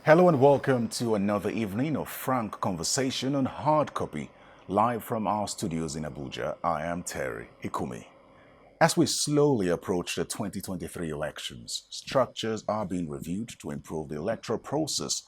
Hello and welcome to another evening of frank conversation on hard copy, live from our studios in Abuja. I am Terry Ikumi. As we slowly approach the 2023 elections, structures are being reviewed to improve the electoral process.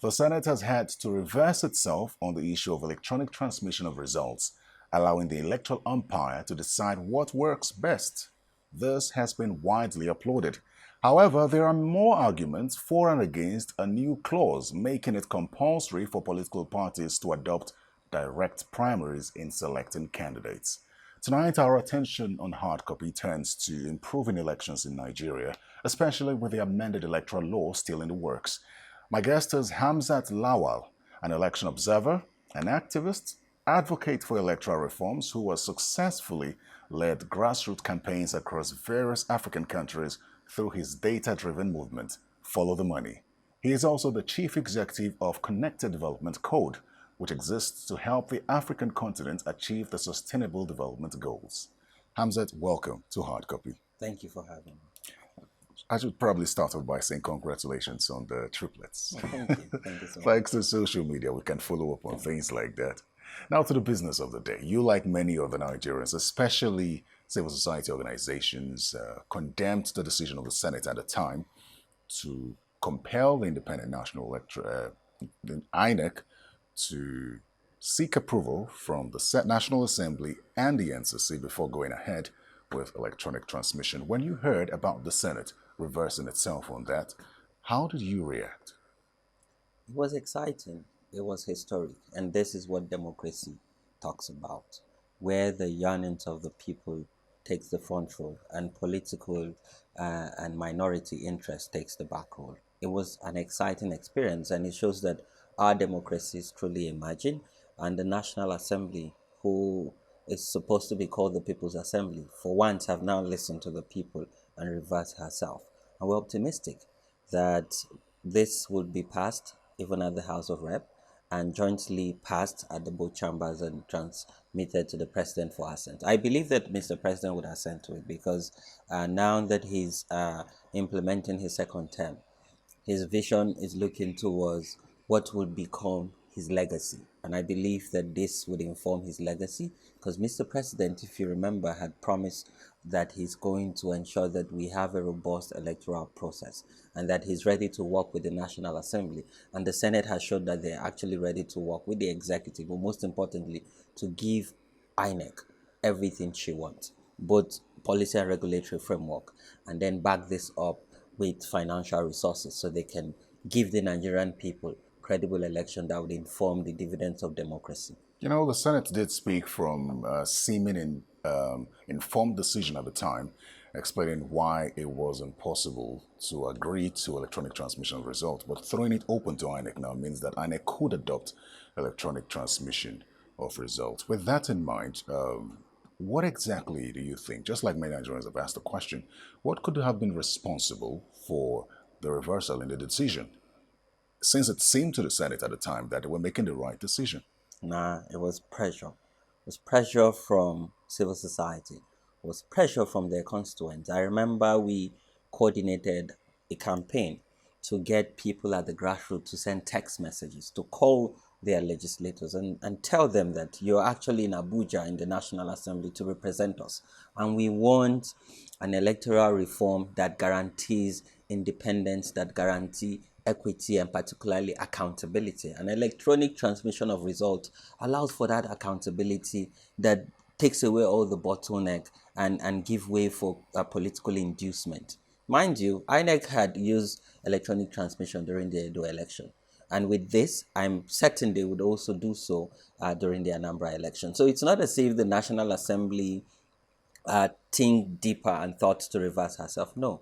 The Senate has had to reverse itself on the issue of electronic transmission of results, allowing the electoral umpire to decide what works best. This has been widely applauded. However, there are more arguments for and against a new clause making it compulsory for political parties to adopt direct primaries in selecting candidates. Tonight, our attention on hard copy turns to improving elections in Nigeria, especially with the amended electoral law still in the works. My guest is Hamzat Lawal, an election observer, an activist, advocate for electoral reforms who has successfully led grassroots campaigns across various African countries through his data-driven movement, Follow the Money. He is also the chief executive of Connected Development Code, which exists to help the African continent achieve the Sustainable Development Goals. Hamzat, welcome to Hard Copy. Thank you for having me. I should probably start off by saying congratulations on the triplets. Thank you. Thank you so much. Thanks to social media, we can follow up on things like that. Now to the business of the day. You, like many other Nigerians, especially civil society organizations, condemned the decision of the Senate at the time to compel the Independent National the INEC to seek approval from the National Assembly and the NCC before going ahead with electronic transmission. When you heard about the Senate reversing itself on that, how did you react? It was exciting. It was historic. And this is what democracy talks about, where the yearnings of the people takes the front row and political and minority interest takes the back role. It was an exciting experience, and it shows that our democracy is truly emerging, and the National Assembly, who is supposed to be called the People's Assembly, for once have now listened to the people and reversed herself. And we're optimistic that this would be passed even at the House of Rep and jointly passed at the both chambers and transmitted to the president for assent. I believe that Mr. President would assent to it because now that he's implementing his second term, his vision is looking towards what would become his legacy. And I believe that this would inform his legacy because Mr. President, if you remember, had promised that he's going to ensure that we have a robust electoral process and that he's ready to work with the National Assembly. And the Senate has showed that they're actually ready to work with the executive, but most importantly, to give INEC everything she wants, both policy and regulatory framework, and then back this up with financial resources so they can give the Nigerian people credible election that would inform the dividends of democracy. You know, the Senate did speak from seeming informed decision at the time, explaining why it was impossible to agree to electronic transmission of results. But throwing it open to INEC now means that INEC could adopt electronic transmission of results. With that in mind, what exactly do you think, just like many Nigerians have asked the question, what could have been responsible for the reversal in the decision? Since it seemed to the Senate at the time that they were making the right decision. Nah, it was pressure. It was pressure from civil society. It was pressure from their constituents. I remember we coordinated a campaign to get people at the grassroots to send text messages, to call their legislators and tell them that you're actually in Abuja in the National Assembly to represent us. And we want an electoral reform that guarantees independence, that guarantee equity, and particularly accountability. An electronic transmission of results allows for that accountability that takes away all the bottleneck and give way for a political inducement. Mind you, INEC had used electronic transmission during the Edo election. And with this, I'm certain they would also do so during the Anambra election. So it's not as if the National Assembly think deeper and thought to reverse herself. No.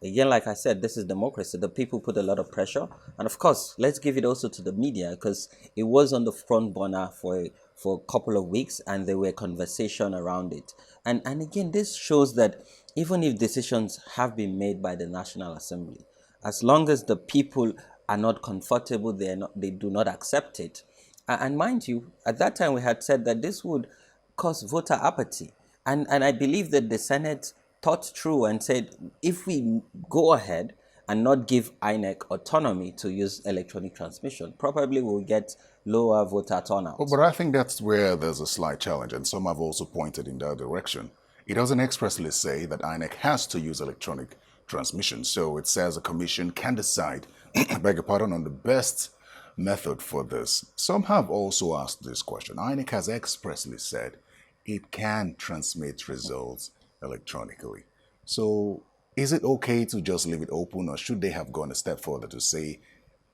Again, like I said, this is democracy. The people put a lot of pressure. And of course, let's give it also to the media because it was on the front burner for a couple of weeks and there were conversation around it. And again, this shows that even if decisions have been made by the National Assembly, as long as the people are not comfortable, they do not accept it. And mind you, at that time we had said that this would cause voter apathy. And I believe that the Senate thought through and said, if we go ahead and not give INEC autonomy to use electronic transmission, probably we'll get lower voter turnout. But I think that's where there's a slight challenge, and some have also pointed in that direction. It doesn't expressly say that INEC has to use electronic transmission, so it says a commission can decide, I beg your pardon, on the best method for this. Some have also asked this question. INEC has expressly said it can transmit results electronically. So is it okay to just leave it open, or should they have gone a step further to say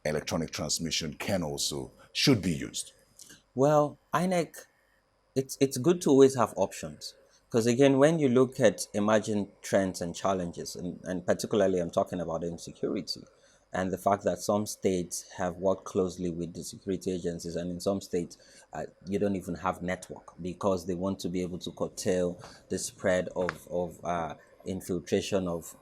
electronic transmission can also should be used? Well, INEC, it's good to always have options. Because again, when you look at emerging trends and challenges, and particularly I'm talking about insecurity, and the fact that some states have worked closely with the security agencies, and in some states you don't even have network because they want to be able to curtail the spread of infiltration of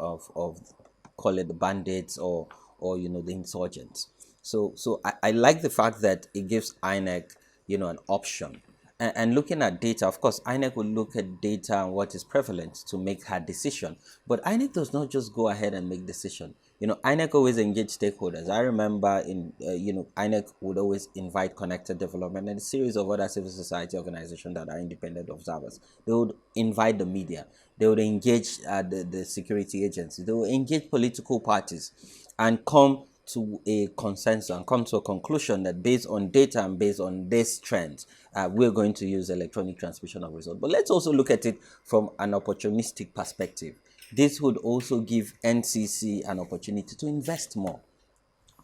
call it the bandits or the insurgents. So I like the fact that it gives INEC an option. And looking at data, of course, INEC will look at data and what is prevalent to make her decision. But INEC does not just go ahead and make decision. INEC always engage stakeholders. I remember INEC would always invite Connected Development and a series of other civil society organizations that are independent observers. They would invite the media. They would engage the security agencies. They would engage political parties and come to a consensus and come to a conclusion that based on data and based on this trend, we're going to use electronic transmission of results. But let's also look at it from an opportunistic perspective. This would also give NCC an opportunity to invest more.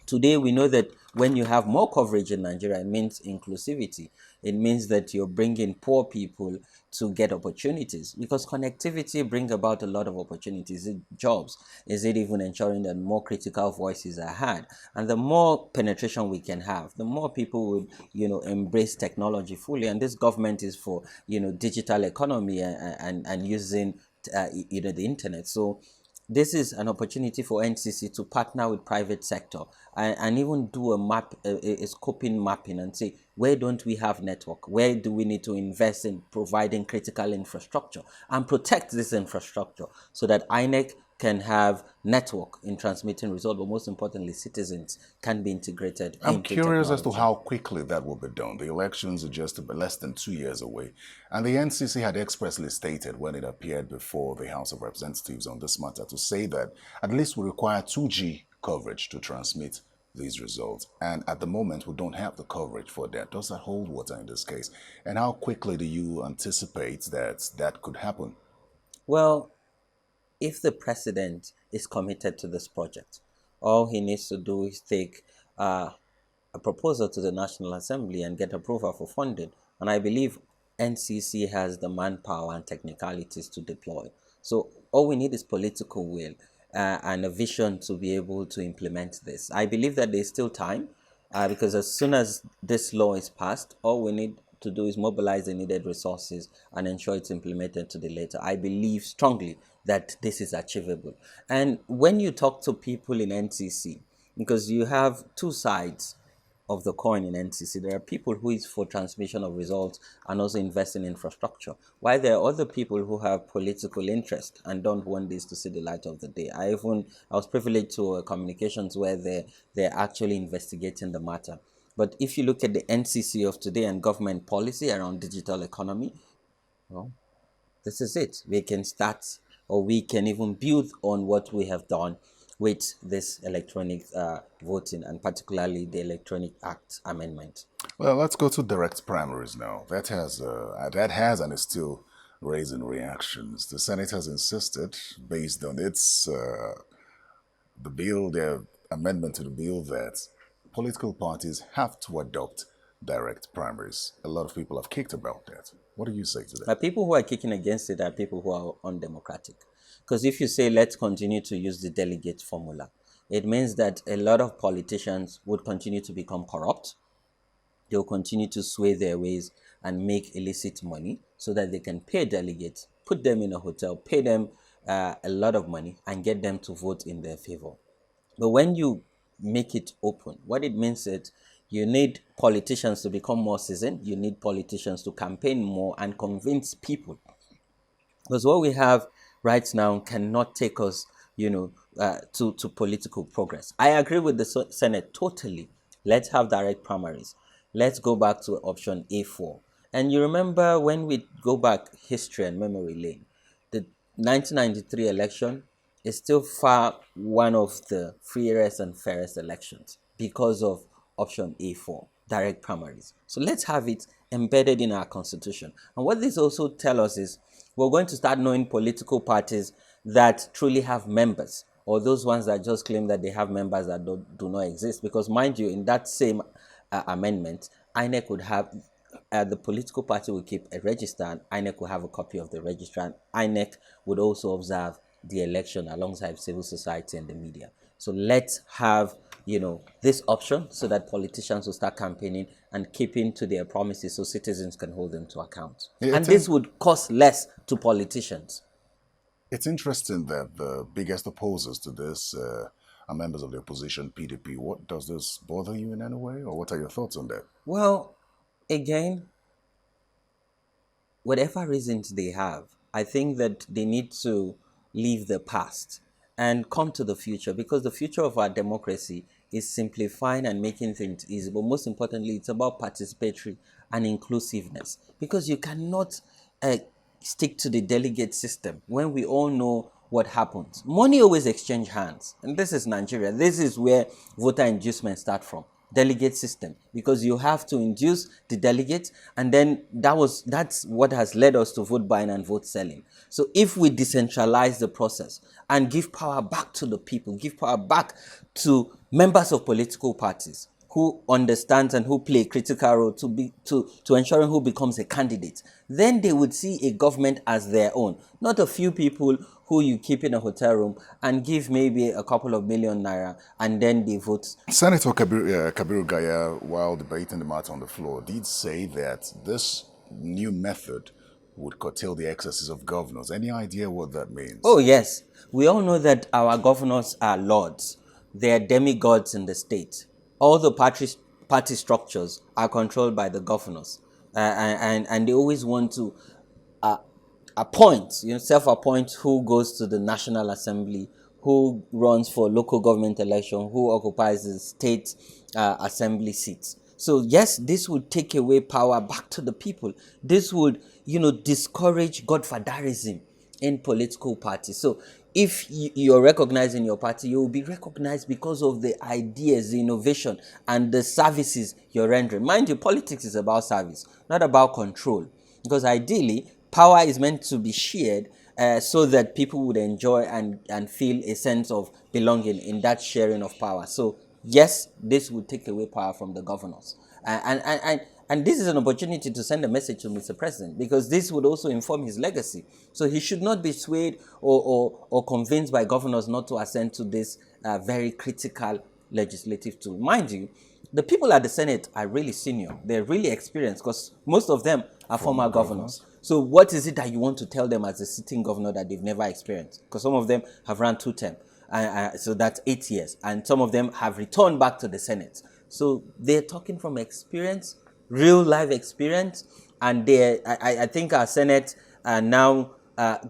Today, we know that when you have more coverage in Nigeria, it means inclusivity. It means that you're bringing poor people to get opportunities because connectivity brings about a lot of opportunities. Is it jobs? Is it even ensuring that more critical voices are heard? And the more penetration we can have, the more people would, embrace technology fully. And this government is for, digital economy and using, the internet. So this is an opportunity for NCC to partner with private sector and even do a scoping mapping and say, where don't we have network? Where do we need to invest in providing critical infrastructure and protect this infrastructure so that INEC can have network in transmitting results, but most importantly, citizens can be integrated I'm into curious as to technology. how quickly that will be done. The elections are just less than 2 years away, and the NCC had expressly stated when it appeared before the House of Representatives on this matter to say that at least we require 2G coverage to transmit these results. And at the moment, we don't have the coverage for that. Does that hold water in this case? And how quickly do you anticipate that that could happen? Well, if the president is committed to this project, all he needs to do is take a proposal to the National Assembly and get approval for funding. And I believe NCC has the manpower and technicalities to deploy. So all we need is political will and a vision to be able to implement this. I believe that there's still time because as soon as this law is passed, all we need to do is mobilize the needed resources and ensure it's implemented to the letter. I believe strongly that this is achievable. And when you talk to people in NCC, because you have two sides of the coin in NCC. There are people who is for transmission of results and also invest in infrastructure, while there are other people who have political interest and don't want this to see the light of the day. I was privileged to communications where they're actually investigating the matter. But if you look at the NCC of today and government policy around digital economy, well, this is it. We can start or we can even build on what we have done with this electronic voting and particularly the Electronic Act amendment. Well, let's go to direct primaries now. That has and is still raising reactions. The Senate has insisted, based on the bill, their amendment to the bill, that political parties have to adopt direct primaries. A lot of people have kicked about that. What do you say to that? People who are kicking against it are people who are undemocratic. Because if you say, let's continue to use the delegate formula, it means that a lot of politicians would continue to become corrupt. They'll continue to sway their ways and make illicit money so that they can pay delegates, put them in a hotel, pay them a lot of money, and get them to vote in their favor. But when you make it open, what it means is you need politicians to become more seasoned. You need politicians to campaign more and convince people. Because what we have right now cannot take us to political progress. I agree with the Senate totally. Let's have direct primaries. Let's go back to option A4. And you remember when we go back history and memory lane, the 1993 election is still far one of the freest and fairest elections because of option A4, direct primaries. So let's have it embedded in our constitution. And what this also tells us is we're going to start knowing political parties that truly have members, or those ones that just claim that they have members that do not exist. Because mind you, in that same amendment, INEC would have the political party will keep a register, and INEC will have a copy of the register, and INEC would also observe the election alongside civil society and the media. So let's have this option so that politicians will start campaigning and keeping to their promises so citizens can hold them to account. And this would cost less to politicians. It's interesting that the biggest opposers to this are members of the opposition, PDP. What does this bother you in any way, or what are your thoughts on that? Well, again, whatever reasons they have, I think that they need to leave the past and come to the future, because the future of our democracy is simplifying and making things easy. But most importantly, it's about participatory and inclusiveness, because you cannot stick to the delegate system when we all know what happens. Money always exchange hands, and this is Nigeria. This is where voter inducement start from. Delegate system, because you have to induce the delegates, and then that's what has led us to vote buying and vote selling. So if we decentralize the process and give power back to the people, give power back to members of political parties who understands and who play a critical role to ensuring who becomes a candidate, then they would see a government as their own, not a few people who you keep in a hotel room and give maybe a couple of million naira and then they vote. Senator Kabiru Gaya, while debating the matter on the floor, did say that this new method would curtail the excesses of governors. Any idea what that means? Oh, yes. We all know that our governors are lords. They are demigods in the state. All the party structures are controlled by the governors. And they always want to appoint, self-appoint who goes to the National Assembly, who runs for local government election, who occupies the state assembly seats. So yes, this would take away power back to the people. This would, discourage godfatherism in political parties. So if you're recognized in your party, you will be recognized because of the ideas, the innovation, and the services you're rendering. Mind you, politics is about service, not about control. Because ideally, power is meant to be shared so that people would enjoy and feel a sense of belonging in that sharing of power. So yes, this would take away power from the governors. And this is an opportunity to send a message to Mr. President, because this would also inform his legacy. So he should not be swayed or convinced by governors not to assent to this very critical legislative tool. Mind you, the people at the Senate are really senior. They're really experienced, because most of them are former governors. So what is it that you want to tell them as a sitting governor that they've never experienced? Because some of them have run 2 terms. So that's 8 years. And some of them have returned back to the Senate. So they're talking from experience, real life experience. And I think our Senate are now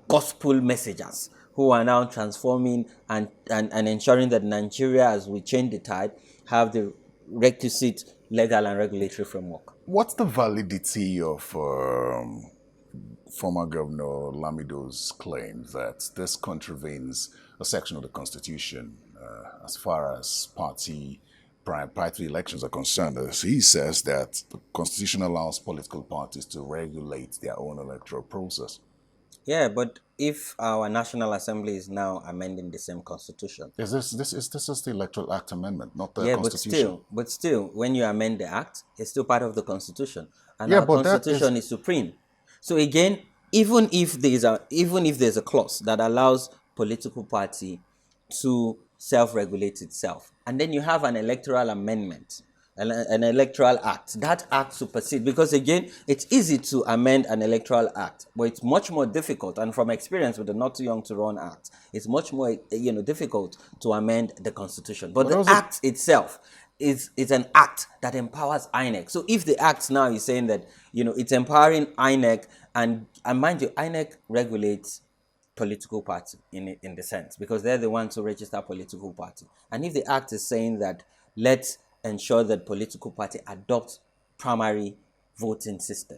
gospel messengers who are now transforming and ensuring that Nigeria, as we change the tide, have the requisite legal and regulatory framework. What's the validity of former Governor Lamido's claim that this contravenes a section of the Constitution as far as party elections are concerned? As he says that the Constitution allows political parties to regulate their own electoral process. Yeah, but if our National Assembly is now amending the same Constitution, This is the Electoral Act amendment, not the Constitution. but still, when you amend the Act, it's still part of the Constitution, and our Constitution is supreme. So again, even if there's a clause that allows political party to self-regulate itself, and then you have an electoral amendment, an electoral act, that act supersedes, because again, it's easy to amend an electoral act, but it's much more difficult, and from experience with the Not Too Young to Run Act, it's much more difficult to amend the Constitution. But the act itself is an act that empowers INEC. So if the act now is saying that it's empowering INEC, and mind you, INEC regulates political party in the sense, because they're the ones who register political party. And if the act is saying that let's ensure that political party adopt primary voting system,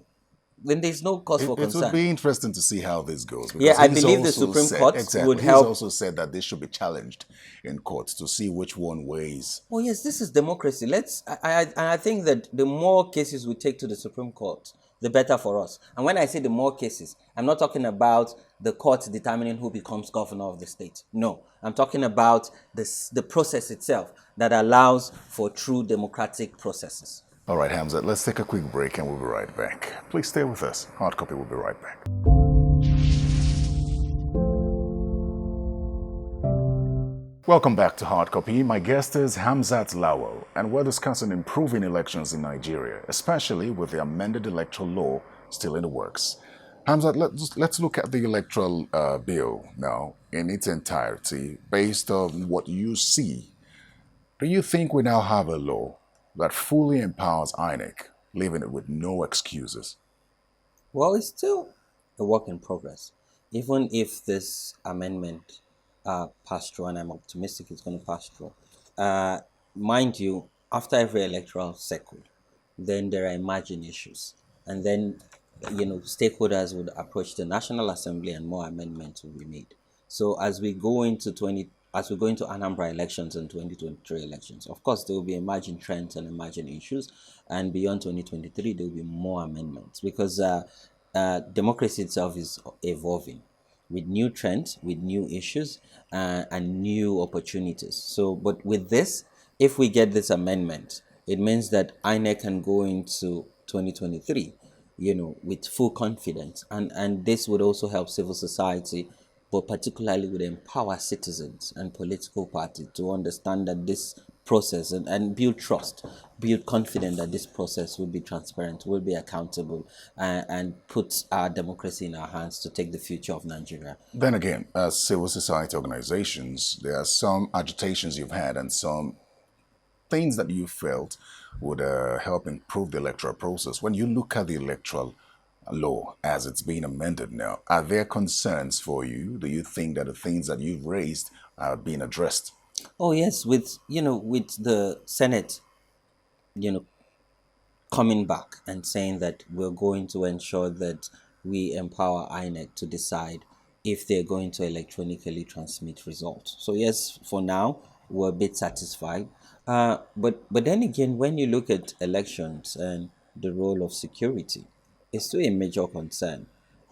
then there's no cause for It would concern. be interesting to see how this goes Yeah, because I he's believe the also Supreme said, Court would exactly, he's help. also said that this should be challenged in court to see which one weighs. Oh yes, this is democracy. I think that the more cases we take to the Supreme Court, the better for us. And when I say the more cases, I'm not talking about the court determining who becomes governor of the state. No, I'm talking about the process itself that allows for true democratic processes. All right, Hamza, let's take a quick break and we'll be right back. Please stay with us. Hard Copy will be right back. Welcome back to Hard Copy. My guest is Hamzat Lawal, and we're discussing improving elections in Nigeria, especially with the amended electoral law still in the works. Hamzat, let's look at the electoral bill now in its entirety based on what you see. Do you think we now have a law that fully empowers INEC, leaving it with no excuses? Well, it's still a work in progress. Even if this amendment passed through, and I'm optimistic it's going to pass through, mind you, after every electoral cycle, then there are emerging issues. And then, stakeholders would approach the National Assembly and more amendments will be made. So as we go into Anambra elections and 2023 elections, of course, there will be emerging trends and emerging issues. And beyond 2023, there will be more amendments because democracy itself is evolving with new trends, with new issues, and new opportunities. So, but with this, if we get this amendment, it means that INEC can go into 2023, with full confidence, and this would also help civil society, but particularly would empower citizens and political parties to understand that this process and build trust, build confidence that this process will be transparent, will be accountable, and put our democracy in our hands to take the future of Nigeria. Then again, as civil society organizations, there are some agitations you've had and some things that you felt would help improve the electoral process. When you look at the electoral law as it's being amended now, are there concerns for you? Do you think that the things that you've raised are being addressed? Oh yes, with the Senate, you know, coming back and saying that we're going to ensure that we empower INEC to decide if they're going to electronically transmit results. So yes, for now we're a bit satisfied. But then again, when you look at elections and the role of security, it's still a major concern.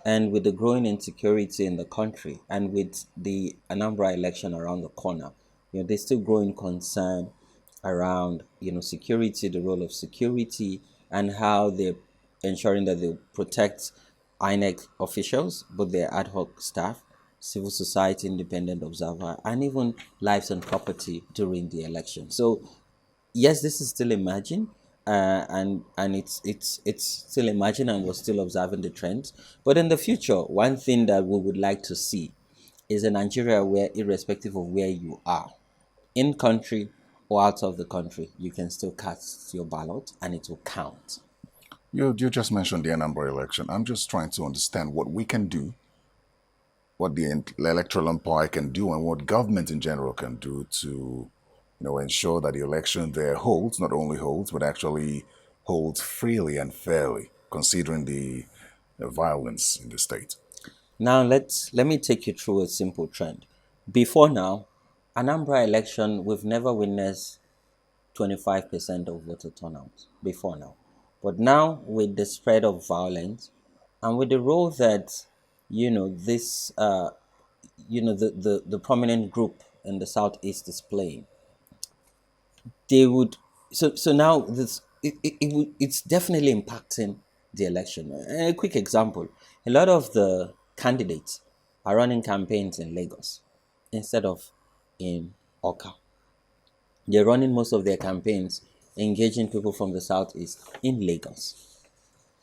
And with the growing insecurity in the country and with the Anambra election around the corner, there's still growing concern around security, the role of security, and how they're ensuring that they protect INEC officials, both their ad hoc staff, civil society, independent observer, and even lives and property during the election. So yes, this is still emerging, and it's still emerging, and we're still observing the trends. But in the future, one thing that we would like to see is a Nigeria where, irrespective of where you are, in country or out of the country, you can still cast your ballot and it will count. You just mentioned the Anambra election. I'm just trying to understand what we can do, what the electoral umpire can do, and what government in general can do to, ensure that the election there holds, not only holds, but actually holds freely and fairly, considering the violence in the state. Now let me take you through a simple trend. Before now, Anambra election, we've never witnessed 25% of voter turnout before now. But now, with the spread of violence and with the role that, this, the prominent group in the Southeast is playing, they would, so now it's definitely impacting the election. A quick example, a lot of the candidates are running campaigns in Lagos instead of in Oka. They're running most of their campaigns engaging people from the southeast in Lagos.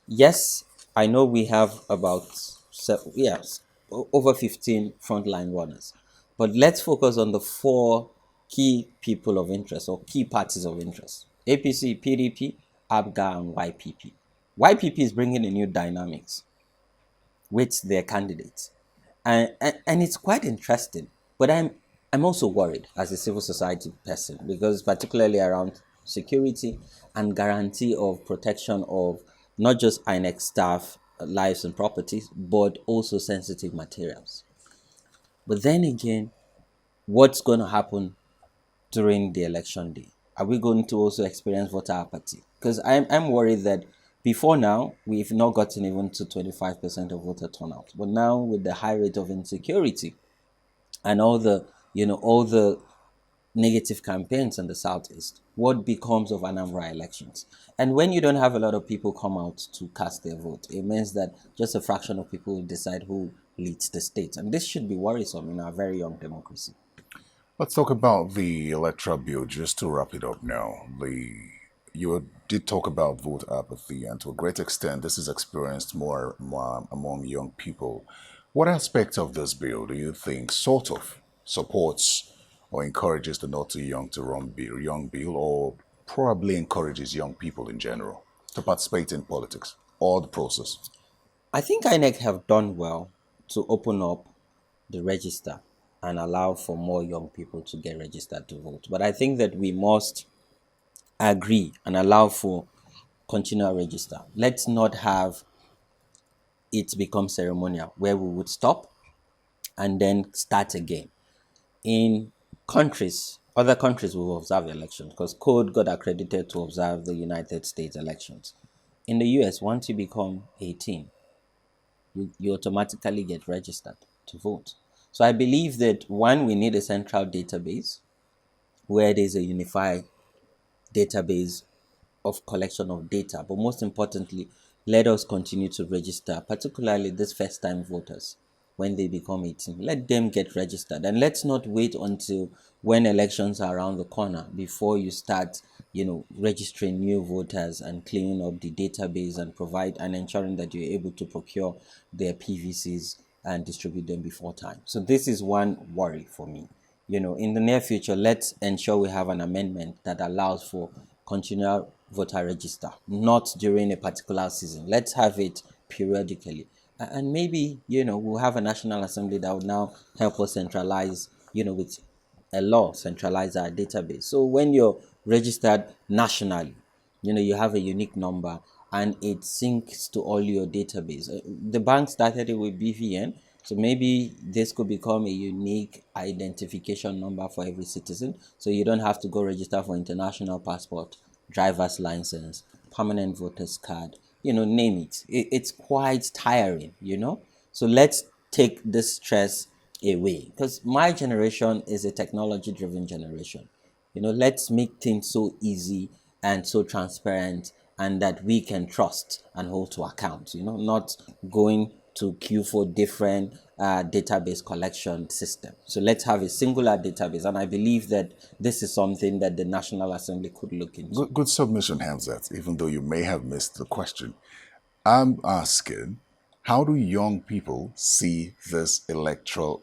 Yes, I know we have about over 15 frontline runners, but let's focus on the four key people of interest or key parties of interest: APC, PDP, ABGA, and YPP. YPP is bringing in new dynamics with their candidates. And it's quite interesting. But I'm also worried as a civil society person, because particularly around security and guarantee of protection of not just INEC staff lives and properties, but also sensitive materials. But then again, what's going to happen during the election day? Are we going to also experience voter apathy? Because I'm worried that before now, we've not gotten even to 25% of voter turnout. But now, with the high rate of insecurity and all the negative campaigns in the southeast, what becomes of Anambra elections? And when you don't have a lot of people come out to cast their vote, it means that just a fraction of people will decide who leads the state. And this should be worrisome in our very young democracy. Let's talk about the electoral bill just to wrap it up now. You did talk about vote apathy, and to a great extent, this is experienced more among young people. What aspect of this bill do you think sort of supports or encourages the not too young to run bill, young bill, or probably encourages young people in general to participate in politics or the process? I think INEC have done well to open up the register and allow for more young people to get registered to vote. But I think that we must agree and allow for continual register. Let's not have it become ceremonial where we would stop and then start again. In other countries will observe elections because code got accredited to observe the United States elections. In the US, once you become 18, you automatically get registered to vote. So I believe that one, we need a central database where there's a unified database of collection of data. But most importantly, let us continue to register, particularly these first time voters when they become 18. Let them get registered. And let's not wait until when elections are around the corner before you start, registering new voters and cleaning up the database and provide and ensuring that you're able to procure their PVCs and distribute them before time. So this is one worry for me. In the near future, let's ensure we have an amendment that allows for continual voter register, not during a particular season. Let's have it periodically. And maybe, we'll have a National Assembly that will now help us centralize, with a law, centralize our database. So when you're registered nationally, you have a unique number and it syncs to all your database. The bank started it with BVN, so maybe this could become a unique identification number for every citizen. So you don't have to go register for international passport, driver's license, permanent voter's card, name it. It's quite tiring. So let's take this stress away, because my generation is a technology driven generation. Let's make things so easy and so transparent and that we can trust and hold to account, not going to queue for different database collection system. So let's have a singular database. And I believe that this is something that the National Assembly could look into. Good submission, Hamzat, even though you may have missed the question. I'm asking, how do young people see this electoral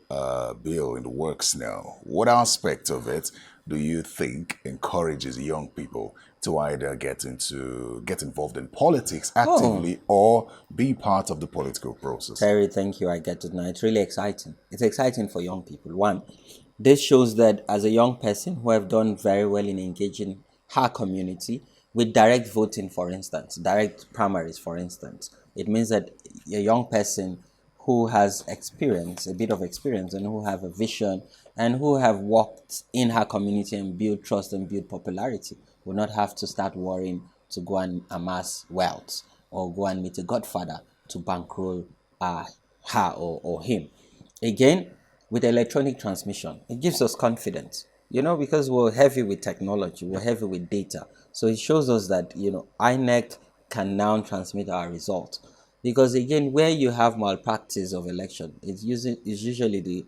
bill in the works now? What aspect of it do you think encourages young people to either get involved in politics Oh, actively or be part of the political process? Terry, thank you. I get it now. It's really exciting. It's exciting for young people. One, this shows that as a young person who have done very well in engaging her community with direct voting, for instance, direct primaries, for instance, it means that a young person who has experience, a bit of experience, and who have a vision and who have worked in her community and build trust and build popularity will not have to start worrying to go and amass wealth or go and meet a godfather to bankroll her or him. Again, with electronic transmission, it gives us confidence, because we're heavy with technology, we're heavy with data. So it shows us that, INEC can now transmit our results. Because again, where you have malpractice of election, it's usually the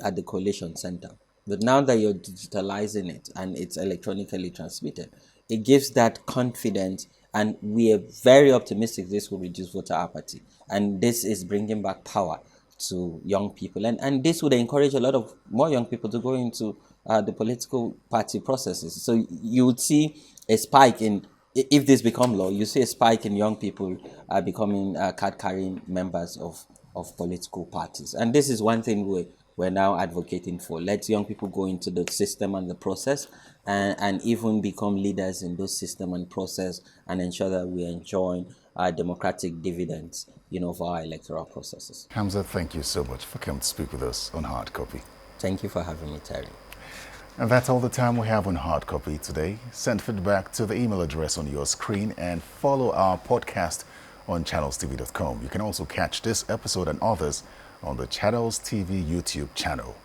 at the collation center. But now that you're digitalizing it and it's electronically transmitted, it gives that confidence, and we are very optimistic this will reduce voter apathy. And this is bringing back power to young people. And this would encourage a lot of more young people to go into the political party processes. So you would see a spike in, if this become law, you see a spike in young people becoming card carrying members of of political parties. And this is one thing we're now advocating for. Let young people go into the system and the process, and even become leaders in those system and process, and ensure that we enjoy our democratic dividends, of our electoral processes. Hamza, thank you so much for coming to speak with us on Hard Copy. Thank you for having me, Terry. And that's all the time we have on Hard Copy today. Send feedback to the email address on your screen and follow our podcast on channelstv.com. You can also catch this episode and others on the Channels TV YouTube channel.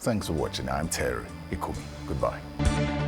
Thanks for watching. I'm Terry Ikumi. Goodbye.